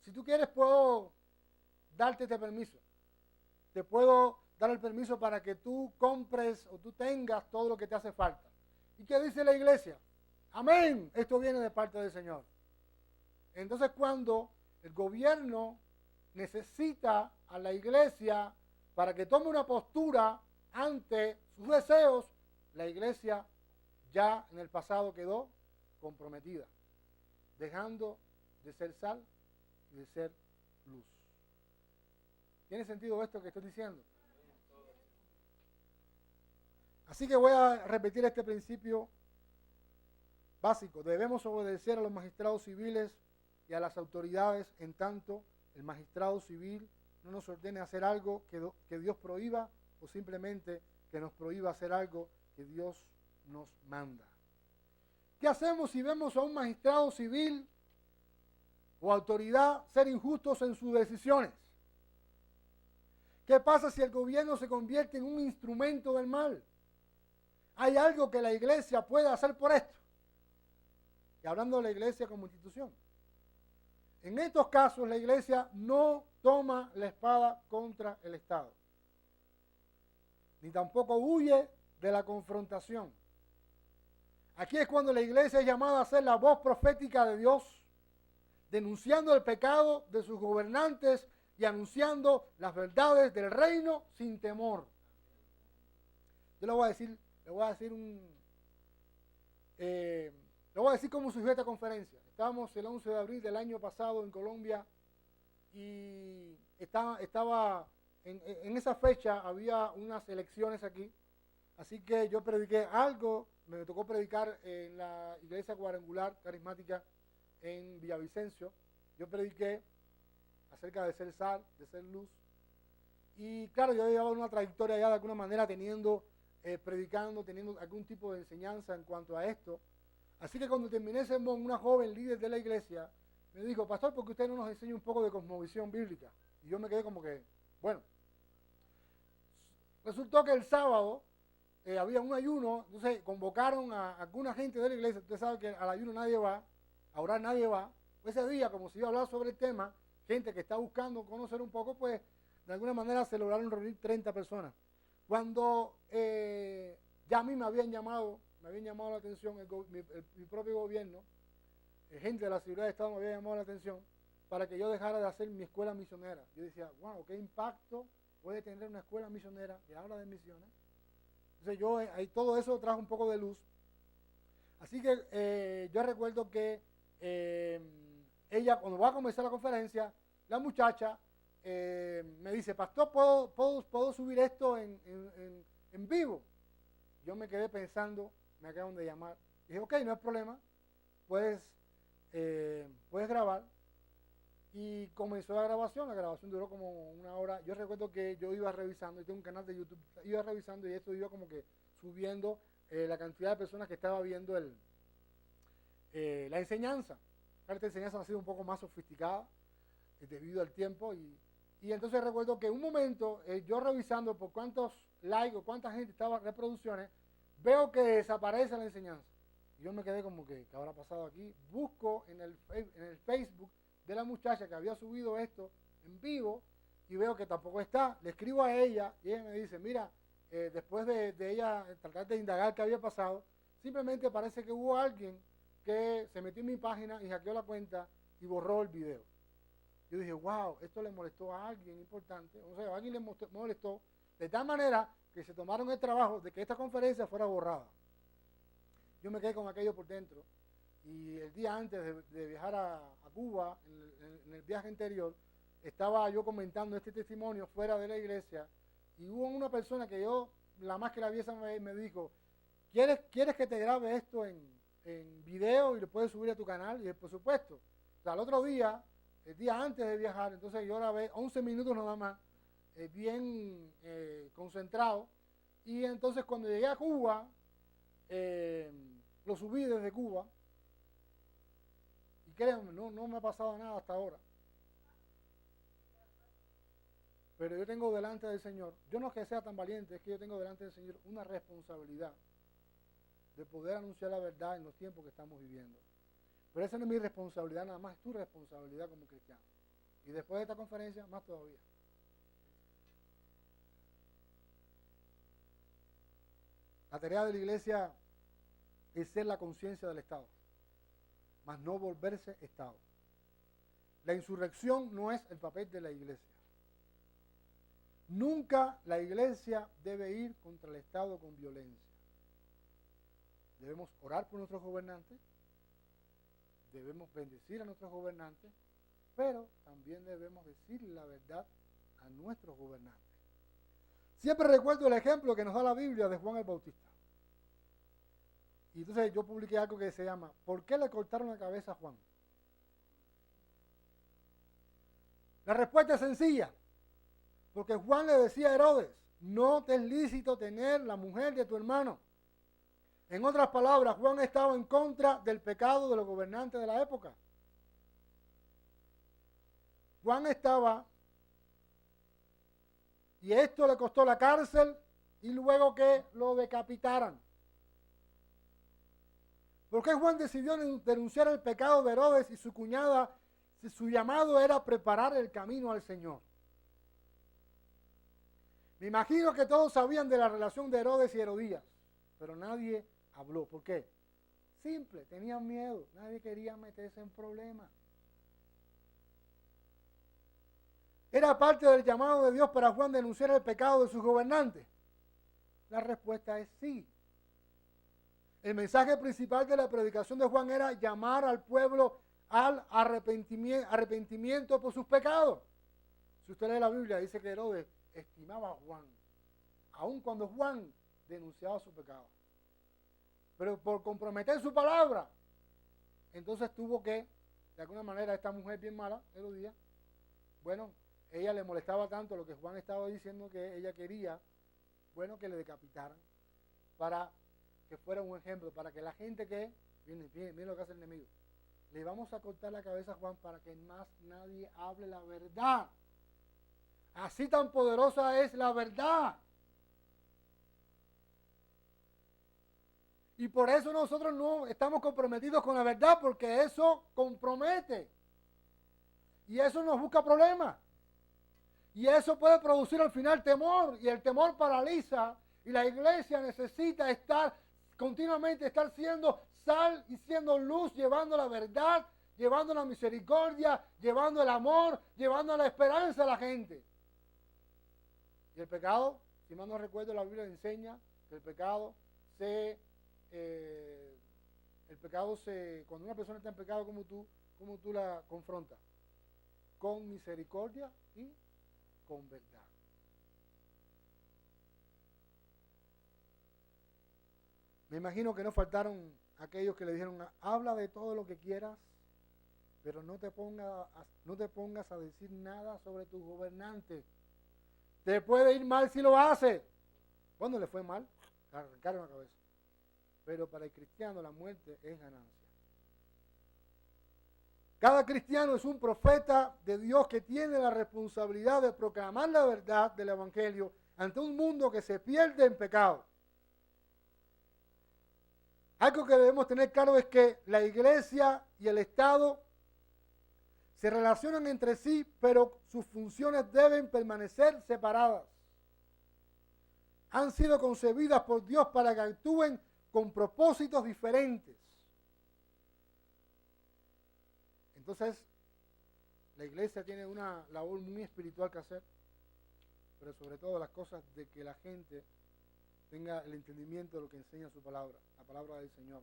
Si tú quieres, puedo darte este permiso. Te puedo dar el permiso para que tú compres o tú tengas todo lo que te hace falta. ¿Y qué dice la iglesia? Amén. Esto viene de parte del Señor. Entonces, cuando el gobierno necesita a la iglesia para que tome una postura ante sus deseos, la iglesia ya en el pasado quedó comprometida, dejando de ser sal y de ser luz. ¿Tiene sentido esto que estoy diciendo? Así que voy a repetir este principio básico. Debemos obedecer a los magistrados civiles y a las autoridades en tanto el magistrado civil no nos ordene hacer algo que Dios prohíba o simplemente que nos prohíba hacer algo que Dios nos manda. ¿Qué hacemos si vemos a un magistrado civil o autoridad ser injustos en sus decisiones? ¿Qué pasa si el gobierno se convierte en un instrumento del mal? ¿Hay algo que la iglesia pueda hacer por esto? Y hablando de la iglesia como institución. En estos casos la iglesia no toma la espada contra el Estado, ni tampoco huye de la confrontación. Aquí es cuando la iglesia es llamada a ser la voz profética de Dios, denunciando el pecado de sus gobernantes y anunciando las verdades del reino sin temor. Yo le voy a decir cómo surgió esta conferencia. Estábamos el 11 de abril del año pasado en Colombia y estaba en esa fecha había unas elecciones aquí, así que yo prediqué algo, me tocó predicar en la iglesia cuadrangular carismática en Villavicencio. Yo prediqué acerca de ser sal, de ser luz, y claro, yo llevaba una trayectoria ya de alguna manera predicando, teniendo algún tipo de enseñanza en cuanto a esto. Así que cuando terminé ese sermón, una joven líder de la iglesia me dijo: pastor, ¿por qué usted no nos enseña un poco de cosmovisión bíblica? Y yo me quedé como que, bueno. Resultó que el sábado había un ayuno, entonces convocaron a alguna gente de la iglesia. Usted sabe que al ayuno nadie va, a orar nadie va. Ese día, como se iba a hablar sobre el tema, gente que está buscando conocer un poco, pues de alguna manera se lograron reunir 30 personas. Cuando ya a mí me habían llamado la atención, mi propio gobierno, gente de la seguridad de Estado me había llamado la atención para que yo dejara de hacer mi escuela misionera. Yo decía, wow, qué impacto puede tener una escuela misionera que habla de misiones. Entonces ahí todo eso trajo un poco de luz. Así que yo recuerdo que ella, cuando va a comenzar la conferencia, la muchacha me dice: pastor, ¿puedo subir esto en vivo? Yo me quedé pensando, me acaban de llamar. Dije, ok, no hay problema, puedes grabar. Y comenzó la grabación duró como una hora. Yo recuerdo que yo iba revisando, y tengo un canal de YouTube, iba revisando y esto iba como que subiendo la cantidad de personas que estaba viendo la enseñanza. Esta enseñanza ha sido un poco más sofisticada debido al tiempo y entonces recuerdo que un momento yo revisando por cuántos likes o cuánta gente estaba reproducciones, veo que desaparece la enseñanza. Y yo me quedé como que, ¿qué habrá pasado aquí? Busco en el Facebook de la muchacha que había subido esto en vivo y veo que tampoco está. Le escribo a ella y ella me dice: mira, después de ella tratar de indagar qué había pasado, simplemente parece que hubo alguien que se metió en mi página y hackeó la cuenta y borró el video. Yo dije, wow, esto le molestó a alguien importante, o sea, a alguien le molestó de tal manera que se tomaron el trabajo de que esta conferencia fuera borrada. Yo me quedé con aquello por dentro. Y el día antes de viajar a Cuba, en el viaje anterior, estaba yo comentando este testimonio fuera de la iglesia y hubo una persona que la más que la vi esa vez, me dijo: ¿Quieres que te grabe esto en video y lo puedes subir a tu canal? Y dije, por supuesto. O sea, el otro día, el día antes de viajar, entonces yo grabé 11 minutos nada más, bien concentrado. Y entonces cuando llegué a Cuba, lo subí desde Cuba. Y créanme, no me ha pasado nada hasta ahora. Pero yo tengo delante del Señor, yo no es que sea tan valiente, es que yo tengo delante del Señor una responsabilidad de poder anunciar la verdad en los tiempos que estamos viviendo. Pero esa no es mi responsabilidad, nada más es tu responsabilidad como cristiano. Y después de esta conferencia, más todavía. La tarea de la iglesia es ser la conciencia del Estado, mas no volverse Estado. La insurrección no es el papel de la iglesia. Nunca la iglesia debe ir contra el Estado con violencia. Debemos orar por nuestros gobernantes, debemos bendecir a nuestros gobernantes, pero también debemos decir la verdad a nuestros gobernantes. Siempre recuerdo el ejemplo que nos da la Biblia de Juan el Bautista. Y entonces yo publiqué algo que se llama ¿por qué le cortaron la cabeza a Juan? La respuesta es sencilla. Porque Juan le decía a Herodes, no te es lícito tener la mujer de tu hermano. En otras palabras, Juan estaba en contra del pecado de los gobernantes de la época. Juan estaba, y esto le costó la cárcel y luego que lo decapitaran. ¿Por qué Juan decidió denunciar el pecado de Herodes y su cuñada si su llamado era preparar el camino al Señor? Me imagino que todos sabían de la relación de Herodes y Herodías, pero nadie habló. ¿Por qué? Simple, tenían miedo, nadie quería meterse en problemas. ¿Era parte del llamado de Dios para Juan denunciar el pecado de sus gobernantes? La respuesta es sí. El mensaje principal de la predicación de Juan era llamar al pueblo al arrepentimiento por sus pecados. Si usted lee la Biblia, dice que Herodes estimaba a Juan, aun cuando Juan denunciaba su pecado. Pero por comprometer su palabra, entonces tuvo que, de alguna manera, esta mujer bien mala, Herodías, bueno, ella le molestaba tanto lo que Juan estaba diciendo que ella quería, bueno, que le decapitaran, para que fuera un ejemplo, para que la gente que, miren lo que hace el enemigo, le vamos a cortar la cabeza a Juan para que más nadie hable la verdad. Así tan poderosa es la verdad. Y por eso nosotros no estamos comprometidos con la verdad, porque eso compromete. Y eso nos busca problemas. Y eso puede producir al final temor. Y el temor paraliza. Y la iglesia necesita continuamente estar siendo sal y siendo luz, llevando la verdad, llevando la misericordia, llevando el amor, llevando la esperanza a la gente. Y el pecado, si mal no recuerdo, la Biblia enseña que el pecado cuando una persona está en pecado, ¿cómo tú la confrontas? Con misericordia y con verdad. Me imagino que no faltaron aquellos que le dijeron, habla de todo lo que quieras, pero no te pongas a decir nada sobre tus gobernantes. Te puede ir mal si lo haces. Cuando le fue mal, le arrancaron la cabeza. Pero para el cristiano la muerte es ganancia. Cada cristiano es un profeta de Dios que tiene la responsabilidad de proclamar la verdad del Evangelio ante un mundo que se pierde en pecado. Algo que debemos tener claro es que la iglesia y el Estado se relacionan entre sí, pero sus funciones deben permanecer separadas. Han sido concebidas por Dios para que actúen con propósitos diferentes. Entonces, la iglesia tiene una labor muy espiritual que hacer, pero sobre todo las cosas de que la gente tenga el entendimiento de lo que enseña su palabra, la palabra del Señor.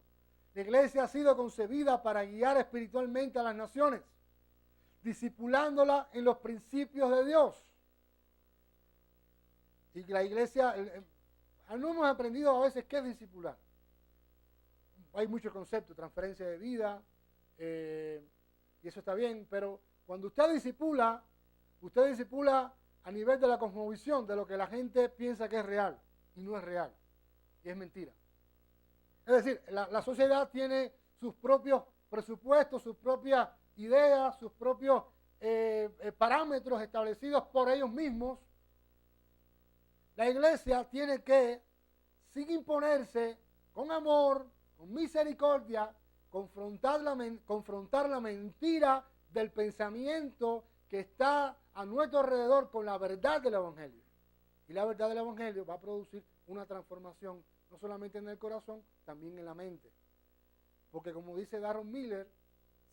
La iglesia ha sido concebida para guiar espiritualmente a las naciones, discipulándola en los principios de Dios. Y la iglesia, no hemos aprendido a veces qué es discipular. Hay muchos conceptos, transferencia de vida, y eso está bien, pero cuando usted discipula a nivel de la cosmovisión, de lo que la gente piensa que es real, y no es real, y es mentira. Es decir, la sociedad tiene sus propios presupuestos, sus propias ideas, sus propios parámetros establecidos por ellos mismos. La iglesia tiene que, sin imponerse, con amor, con misericordia, confrontar la mentira del pensamiento que está a nuestro alrededor con la verdad del Evangelio. Y la verdad del Evangelio va a producir una transformación, no solamente en el corazón, también en la mente. Porque como dice Darren Miller,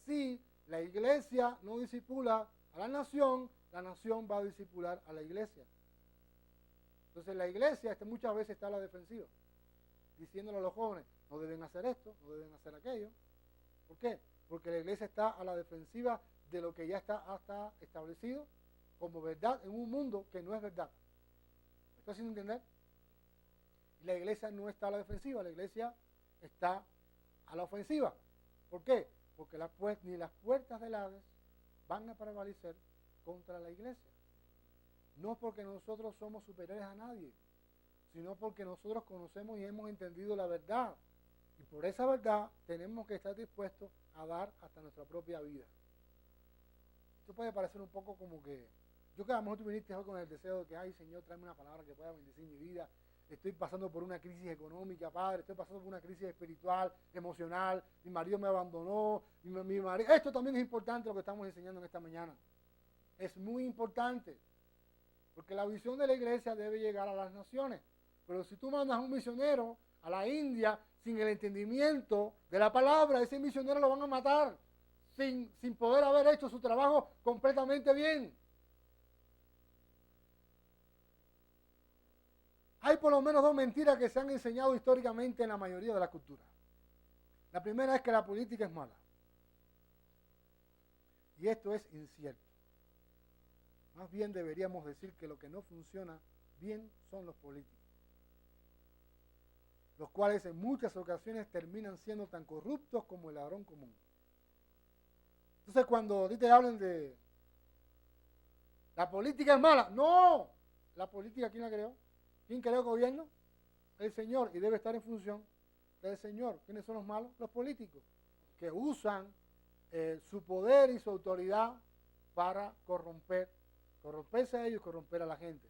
si la iglesia no discipula a la nación va a discipular a la iglesia. Entonces la iglesia muchas veces está a la defensiva, diciéndole a los jóvenes, no deben hacer esto, no deben hacer aquello. ¿Por qué? Porque la iglesia está a la defensiva de lo que ya está establecido como verdad en un mundo que no es verdad. ¿Me está haciendo entender? La iglesia no está a la defensiva, la iglesia está a la ofensiva. ¿Por qué? Porque ni las puertas del Hades van a prevalecer contra la iglesia. No porque nosotros somos superiores a nadie, sino porque nosotros conocemos y hemos entendido la verdad. Y por esa verdad tenemos que estar dispuestos a dar hasta nuestra propia vida. Esto puede parecer un poco como que, yo que a lo mejor tú viniste hoy con el deseo de que, ay Señor, tráeme una palabra que pueda bendecir mi vida. Estoy pasando por una crisis económica, Padre, estoy pasando por una crisis espiritual, emocional, mi marido me abandonó, mi marido. Esto también es importante lo que estamos enseñando en esta mañana. Es muy importante, porque la visión de la iglesia debe llegar a las naciones. Pero si tú mandas a un misionero a la India sin el entendimiento de la palabra, ese misionero lo van a matar sin poder haber hecho su trabajo completamente bien. Hay por lo menos dos mentiras que se han enseñado históricamente en la mayoría de las culturas. La primera es que la política es mala. Y esto es incierto. Más bien deberíamos decir que lo que no funciona bien son los políticos, los cuales en muchas ocasiones terminan siendo tan corruptos como el ladrón común. Entonces cuando a ti te hablan de la política es mala, no, la política ¿quién la creó? ¿Quién creó el gobierno? El Señor, y debe estar en función del Señor. ¿Quiénes son los malos? Los políticos, que usan su poder y su autoridad para corromperse a ellos y corromper a la gente.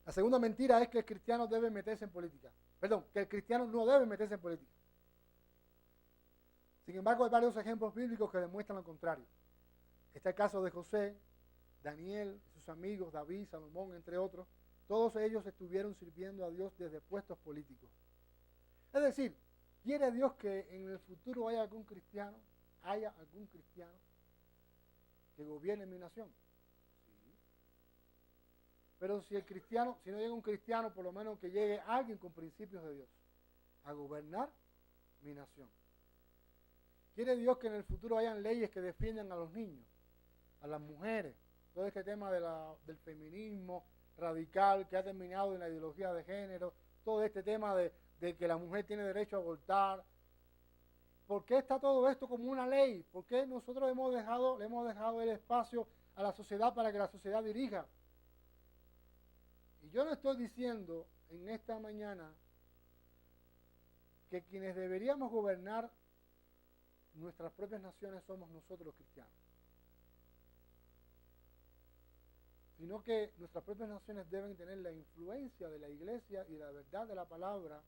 La segunda mentira es que el cristiano debe meterse en política. Perdón, que el cristiano no debe meterse en política. Sin embargo, hay varios ejemplos bíblicos que demuestran lo contrario. Está el caso de José, Daniel, sus amigos, David, Salomón, entre otros. Todos ellos estuvieron sirviendo a Dios desde puestos políticos. Es decir, ¿quiere Dios que en el futuro haya algún cristiano que gobierne mi nación? Sí. Pero si no llega un cristiano, por lo menos que llegue alguien con principios de Dios a gobernar mi nación. ¿Quiere Dios que en el futuro hayan leyes que defiendan a los niños, a las mujeres? Todo este tema del feminismo radical que ha terminado en la ideología de género, todo este tema de que la mujer tiene derecho a abortar. ¿Por qué está todo esto como una ley? ¿Por qué nosotros le hemos dejado el espacio a la sociedad para que la sociedad dirija? Y yo no estoy diciendo en esta mañana que quienes deberíamos gobernar nuestras propias naciones somos nosotros los cristianos, sino que nuestras propias naciones deben tener la influencia de la iglesia y la verdad de la palabra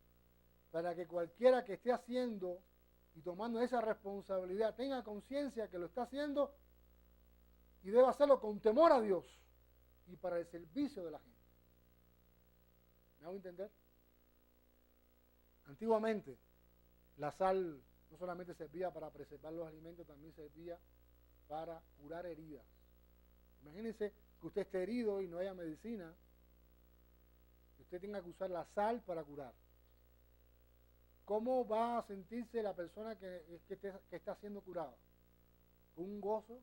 para que cualquiera que esté haciendo y tomando esa responsabilidad tenga conciencia que lo está haciendo y debe hacerlo con temor a Dios y para el servicio de la gente. ¿Me hago entender? Antiguamente la sal no solamente servía para preservar los alimentos, también servía para curar heridas. Imagínense que usted esté herido y no haya medicina, que usted tenga que usar la sal para curar. ¿Cómo va a sentirse la persona que está siendo curada? ¿Con un gozo?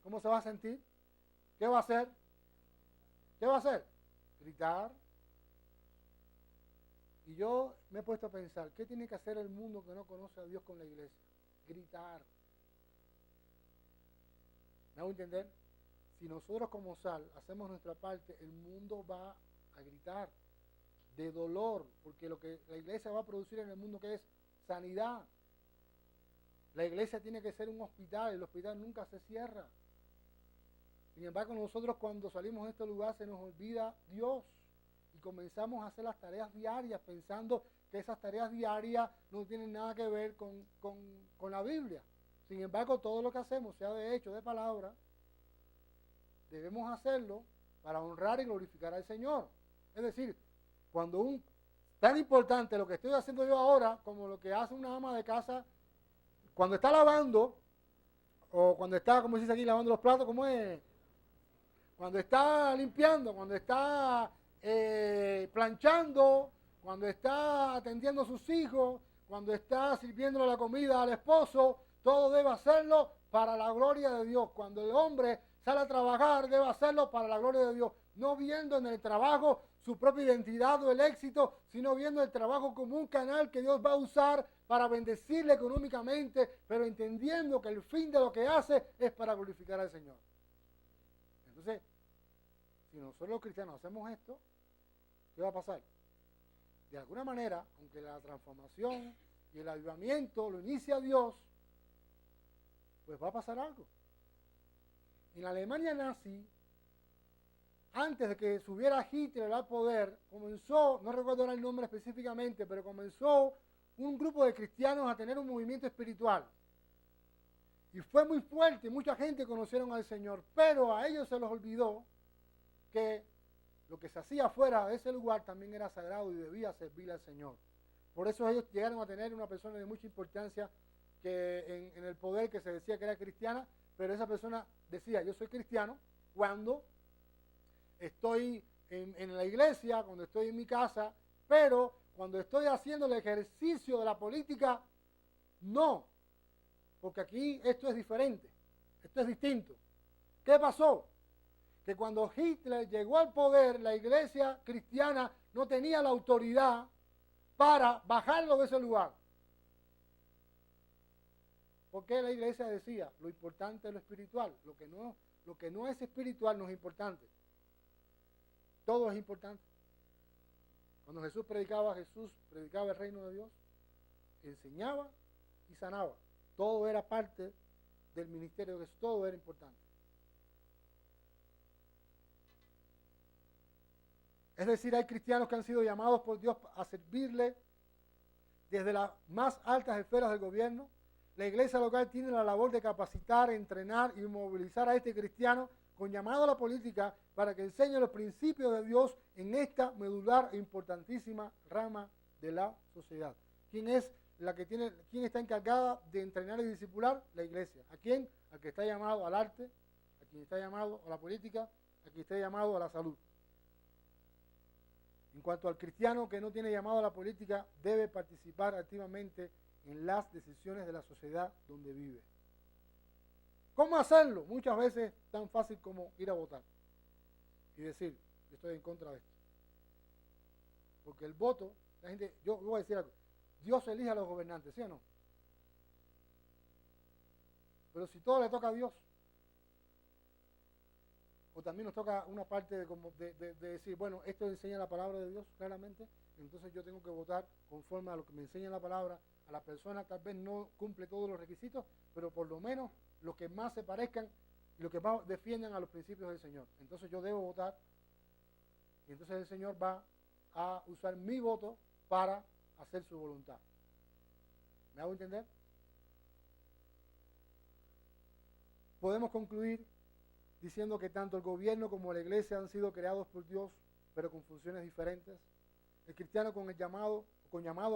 ¿Cómo se va a sentir? ¿Qué va a hacer? ¿Qué va a hacer? Gritar. Y yo me he puesto a pensar, ¿qué tiene que hacer el mundo que no conoce a Dios con la iglesia? Gritar. ¿Me hago entender? Si nosotros como sal hacemos nuestra parte, el mundo va a gritar de dolor, porque lo que la iglesia va a producir en el mundo que es sanidad. La iglesia tiene que ser un hospital, el hospital nunca se cierra. Sin embargo, nosotros cuando salimos de este lugar se nos olvida Dios y comenzamos a hacer las tareas diarias pensando porque esas tareas diarias no tienen nada que ver con la Biblia. Sin embargo, todo lo que hacemos, sea de hecho, de palabra, debemos hacerlo para honrar y glorificar al Señor. Es decir, cuando tan importante lo que estoy haciendo yo ahora, como lo que hace una ama de casa, cuando está lavando, o cuando está, como se dice aquí, lavando los platos, ¿cómo es? Cuando está limpiando, cuando está planchando, cuando está atendiendo a sus hijos, cuando está sirviéndole la comida al esposo, todo debe hacerlo para la gloria de Dios. Cuando el hombre sale a trabajar, debe hacerlo para la gloria de Dios. No viendo en el trabajo su propia identidad o el éxito, sino viendo el trabajo como un canal que Dios va a usar para bendecirle económicamente, pero entendiendo que el fin de lo que hace es para glorificar al Señor. Entonces, si nosotros los cristianos hacemos esto, ¿qué va a pasar? De alguna manera, aunque la transformación y el avivamiento lo inicia Dios, pues va a pasar algo. En la Alemania nazi, antes de que subiera Hitler al poder, comenzó, no recuerdo ahora el nombre específicamente, pero comenzó un grupo de cristianos a tener un movimiento espiritual. Y fue muy fuerte, mucha gente conocieron al Señor, pero a ellos se les olvidó que lo que se hacía fuera de ese lugar también era sagrado y debía servir al Señor. Por eso ellos llegaron a tener una persona de mucha importancia que en el poder, que se decía que era cristiana, pero esa persona decía, yo soy cristiano cuando estoy en la iglesia, cuando estoy en mi casa, pero cuando estoy haciendo el ejercicio de la política, no, porque aquí esto es diferente, esto es distinto. ¿Qué pasó? Que cuando Hitler llegó al poder, la iglesia cristiana no tenía la autoridad para bajarlo de ese lugar. Porque la iglesia decía, lo importante es lo espiritual, lo que no es espiritual no es importante. Todo es importante. Cuando Jesús predicaba el reino de Dios, enseñaba y sanaba. Todo era parte del ministerio de Jesús, todo era importante. Es decir, hay cristianos que han sido llamados por Dios a servirle desde las más altas esferas del gobierno. La iglesia local tiene la labor de capacitar, entrenar y movilizar a este cristiano con llamado a la política para que enseñe los principios de Dios en esta medular e importantísima rama de la sociedad. ¿Quién está encargada de entrenar y discipular? La iglesia. ¿A quién? Al que está llamado al arte, a quien está llamado a la política, a quien está llamado a la salud. En cuanto al cristiano que no tiene llamado a la política, debe participar activamente en las decisiones de la sociedad donde vive. ¿Cómo hacerlo? Muchas veces tan fácil como ir a votar y decir, yo estoy en contra de esto. Porque el voto, la gente, yo voy a decir algo, Dios elige a los gobernantes, ¿sí o no? Pero si todo le toca a Dios, o también nos toca una parte de decir, bueno, esto enseña la palabra de Dios claramente, entonces yo tengo que votar conforme a lo que me enseña la palabra. A la persona tal vez no cumple todos los requisitos, pero por lo menos los que más se parezcan y los que más defiendan a los principios del Señor. Entonces yo debo votar y entonces el Señor va a usar mi voto para hacer su voluntad. ¿Me hago entender? Podemos concluir diciendo que tanto el gobierno como la iglesia han sido creados por Dios, pero con funciones diferentes. El cristiano con llamado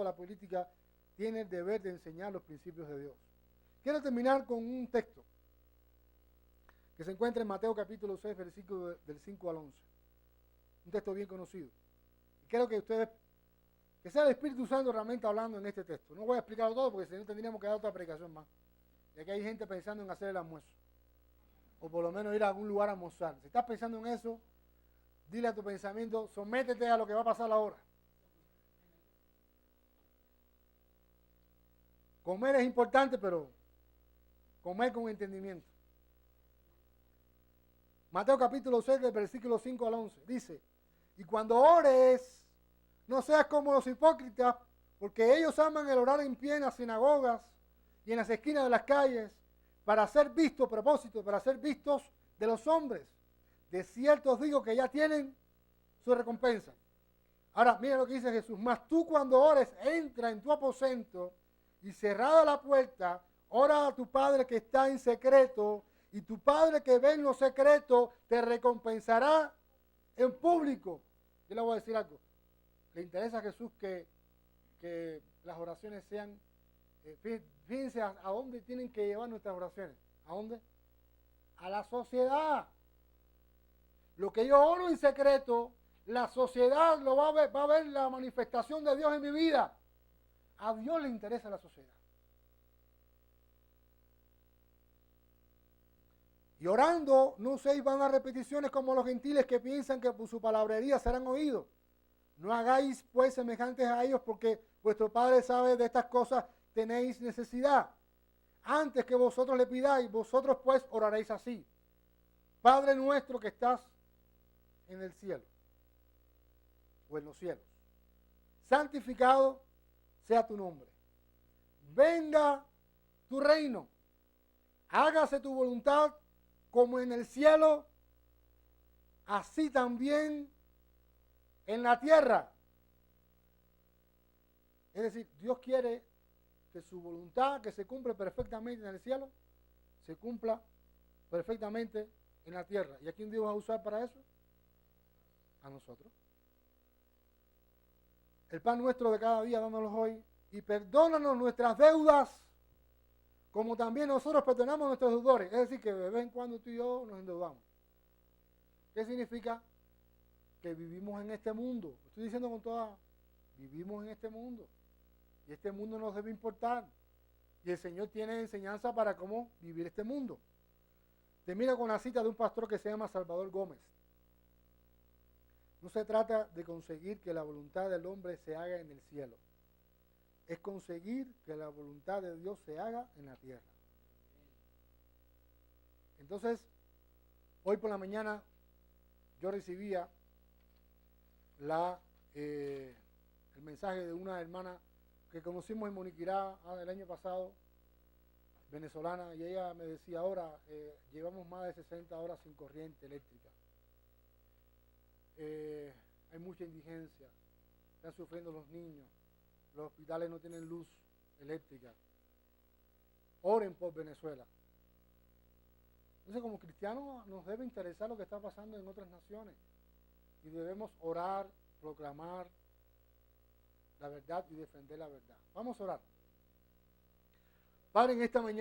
a la política tiene el deber de enseñar los principios de Dios. Quiero terminar con un texto que se encuentra en Mateo capítulo 6, versículo del 5 al 11. Un texto bien conocido. Y creo que que sea el Espíritu Santo realmente hablando en este texto. No voy a explicarlo todo porque si no tendríamos que dar otra predicación más. Ya que hay gente pensando en hacer el almuerzo. O por lo menos ir a algún lugar a almorzar. Si estás pensando en eso, dile a tu pensamiento, sométete a lo que va a pasar ahora. Comer es importante, pero comer con entendimiento. Mateo capítulo 6, del versículo 5 al 11, dice, y cuando ores, no seas como los hipócritas, porque ellos aman el orar en pie en las sinagogas y en las esquinas de las calles, para ser vistos, para ser vistos de los hombres. De cierto os digo que ya tienen su recompensa. Ahora, mira lo que dice Jesús. Mas tú cuando ores, entra en tu aposento y cerrada la puerta, ora a tu Padre que está en secreto, y tu Padre que ve en lo secreto te recompensará en público. Yo le voy a decir algo. ¿Le interesa a Jesús que las oraciones sean, fíjense a dónde tienen que llevar nuestras oraciones? ¿A dónde? A la sociedad. Lo que yo oro en secreto, la sociedad lo va a ver la manifestación de Dios en mi vida. A Dios le interesa la sociedad. Y orando, no uséis vanas repeticiones como los gentiles que piensan que por su palabrería serán oídos. No hagáis pues semejantes a ellos, porque vuestro Padre sabe de estas cosas tenéis necesidad. Antes que vosotros le pidáis, vosotros pues oraréis así. Padre nuestro que estás en el cielo, o en los cielos, santificado sea tu nombre. Venga tu reino. Hágase tu voluntad como en el cielo, así también en la tierra. Es decir, Dios quiere que su voluntad, que se cumple perfectamente en el cielo, se cumpla perfectamente en la tierra. ¿Y a quién Dios va a usar para eso? A nosotros. El pan nuestro de cada día, dándonos hoy, y perdónanos nuestras deudas, como también nosotros perdonamos a nuestros deudores. Es decir, que de vez en cuando tú y yo nos endeudamos. ¿Qué significa? Que vivimos en este mundo. Estoy diciendo con toda, vivimos en este mundo. Y este mundo nos debe importar. Y el Señor tiene enseñanza para cómo vivir este mundo. Termino con la cita de un pastor que se llama Salvador Gómez. No se trata de conseguir que la voluntad del hombre se haga en el cielo. Es conseguir que la voluntad de Dios se haga en la tierra. Entonces, hoy por la mañana yo recibía el mensaje de una hermana que conocimos en Moniquirá el año pasado, venezolana, y ella me decía, ahora llevamos más de 60 horas sin corriente eléctrica. Hay mucha indigencia, están sufriendo los niños, los hospitales no tienen luz eléctrica. Oren por Venezuela. Entonces, como cristianos nos debe interesar lo que está pasando en otras naciones y debemos orar, proclamar la verdad y defender la verdad. Vamos a orar. Padre, en esta mañana